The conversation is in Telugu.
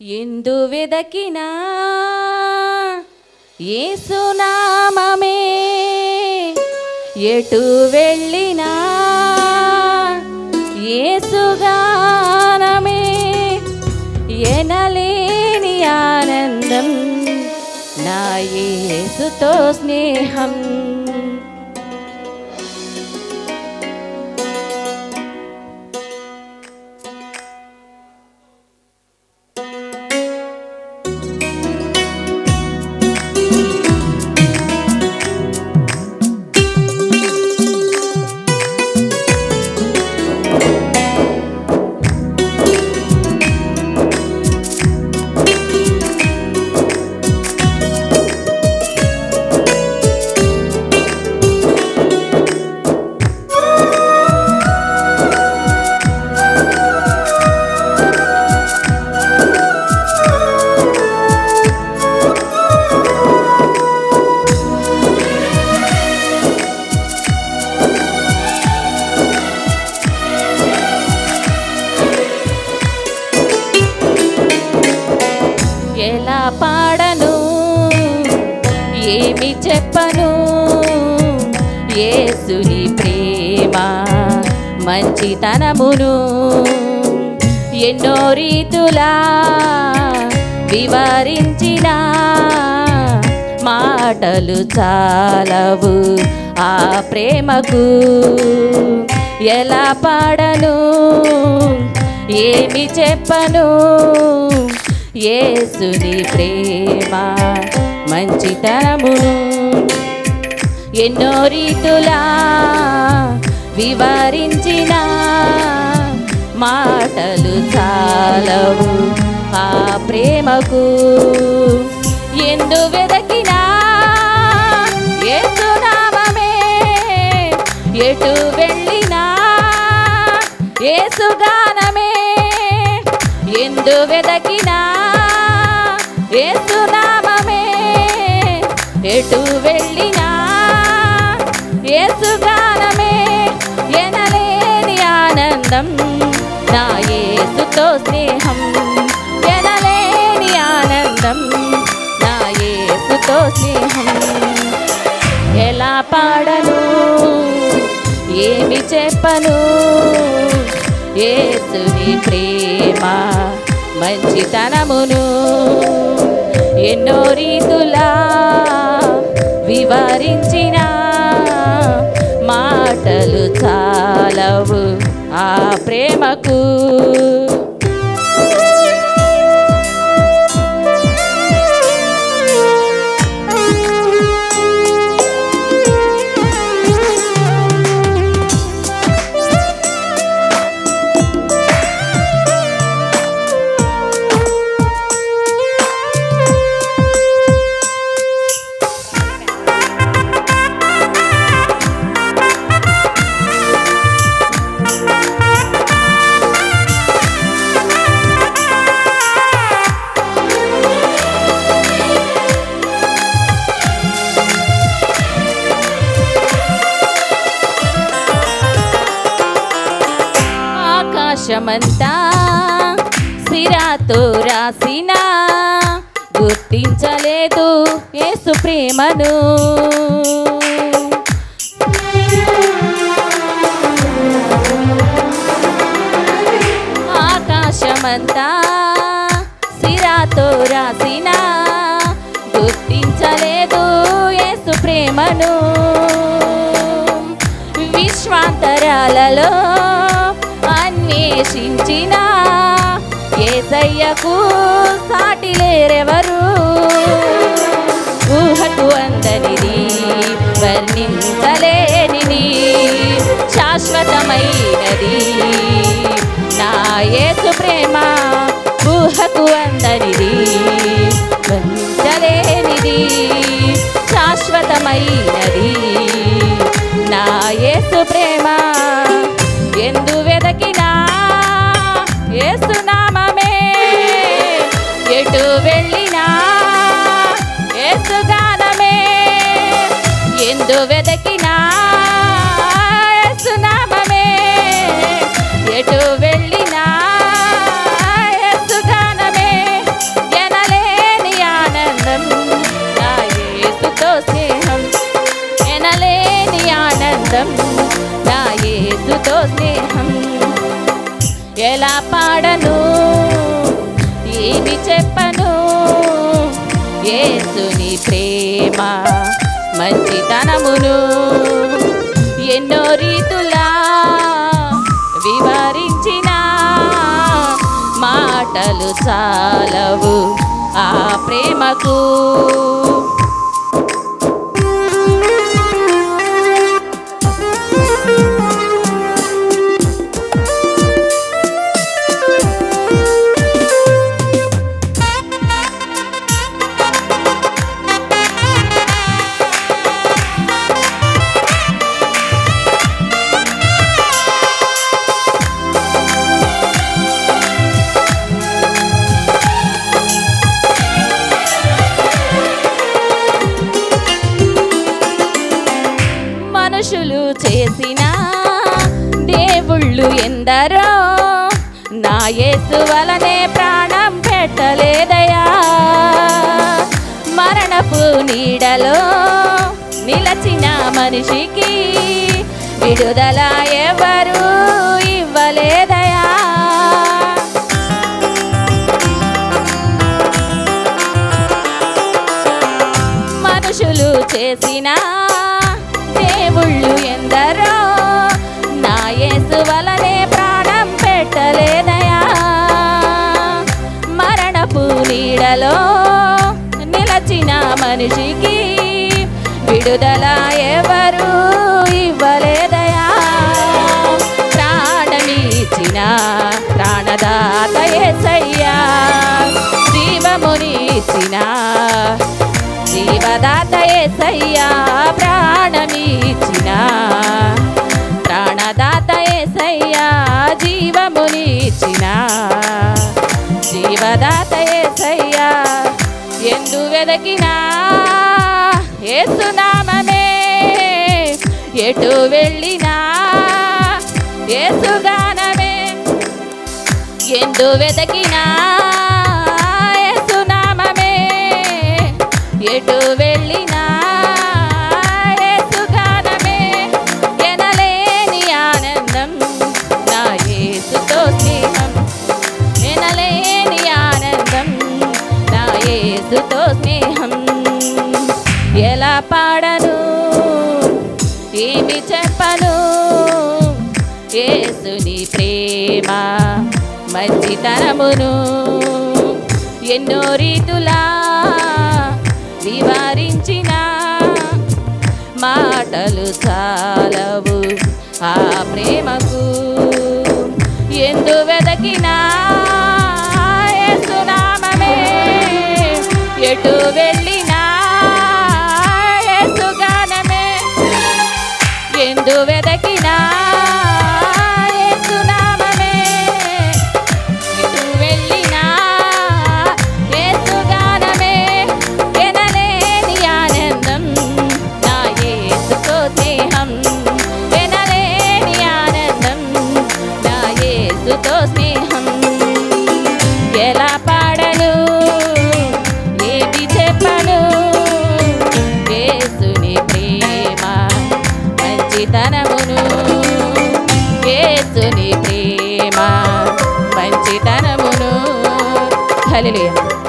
ఎందు వెదకినా యేసునామమే, ఎటు వెళ్ళినా యేసుగానమే, ఎనలేని ఆనందం నా యేసుతో స్నేహం. ఎలా పాడను, ఏమి చెప్పను, యేసుని ప్రేమ మంచితనమును ఎన్నో రీతులా వివరించిన మాటలు చాలవు ఆ ప్రేమకు. ఎలా పాడను, ఏమి చెప్పను, యేసుని ప్రేమ మంచితనమును ఎన్నో రీతులా వివరించిన మాటలు చాలవు ఆ ప్రేమకు. ఎందు వెదకినా యేసునామమే, ఎటు వెళ్ళినా యేసుగానమే, ఎందు వెదకినా యేసునామమే, ఎటు వెళ్ళినా యేసుగానమే, ఎనలేని ఆనందం నా యేసుతో స్నేహం, ఎనలేని ఆనందం నా యేసుతో స్నేహం. ఎలా పాడను, ఏమి చెప్పను, యేసుని ప్రేమ మంచితనమును ఎన్నో రీతులా వివరించిన మాటలు చాలవు ఆ ప్రేమకు. ఆకాశమంతా సిరాతో రాసిన గుర్తించలేదు యేసు ప్రేమను. ఆకాశమంతా సిరాతో రాసిన గుర్తించలేదు యేసు ప్రేమను. విశ్వాంతరాలలో అన్వేషించిన యేసయ్యకు సాటి లేరెవరు. ఊహకు అందనిది, వర్ణించలేనిది, శాశ్వతమైనది నా యేసు ప్రేమ. ఊహకు అందనిది, వర్ణించలేనిది, శాశ్వతమైనది నా యేసు ప్రేమ. ఎందు వెదకినా యేసునామమే, ఎటు వెళ్ళినా యేసుగానమే, ఎందు వెదకినా యేసునామమే, ఎటు వెళ్ళినా యేసుగానమే, యేసుని ప్రేమ మంచితనమును ఎన్నో రీతులా వివరించిన మాటలు చాలవు ఆ ప్రేమకు. మనుషులు చేసిన దేవుళ్ళు ఎందరో నా యేసు వలనే ప్రాణం పెట్టలేదయా. మరణపు నీడలో నిలచిన మనిషికి విడుదల ఎవరు ఇవ్వలేదయా. మనుషులు చేసిన దేవుళ్ళు ఎందరో నా యేసు వలనే ప్రాణం పెట్టలేదయా. మరణపు నీడలో నిలచిన మనిషికి విడుదల ఎవరు ఇవ్వలేదయా. ప్రాణమిచ్చిన ప్రాణదాత యేసయ్యా, జీవమునిచ్చిన జీవదాత యేసయ్యా, ప్రాణమిచ్చిన ప్రాణదాత యేసయ్యా, జీవమునిచ్చిన జీవదాత యేసయ్యా. ఎందు వెదకినా యేసు నామమే, ఎటు వెళ్ళినా యేసు గానమే. ఎందు వెదకినా యేసు నామమే, ఎటు వెళ్ళినా యేసు గానమే. ఎనలేని ఆనందం నా యేసుతో స్నేహం, ఎనలేని ఆనందం నా యేసుతో స్నేహం. ఎలా పాడను ఏమి చెప్పను యేసుని ప్రేమ మంచితనమును ఎన్నో రీతులా వివరించిన మాటలు చాలవు ఆ ప్రేమకు. ఎందు వెదకినా యేసు నామమే, ఎటు వెళ్ళినా యేసు గానమే. ఎందు వెదకినా యేసు నామమే, ఎటు వెళ్ళినా యేసు గానమే. ఎనలేని ఆనందం నా యేసుతో స్నేహం, ఎనలేని ఆనందం నా యేసుతో స్నేహం. ఎలా పాడను ఏమి చెప్పను యేసుని ప్రేమ మంచితనమును, యేసుని ప్రేమ మంచితనమును. హల్లెలూయా.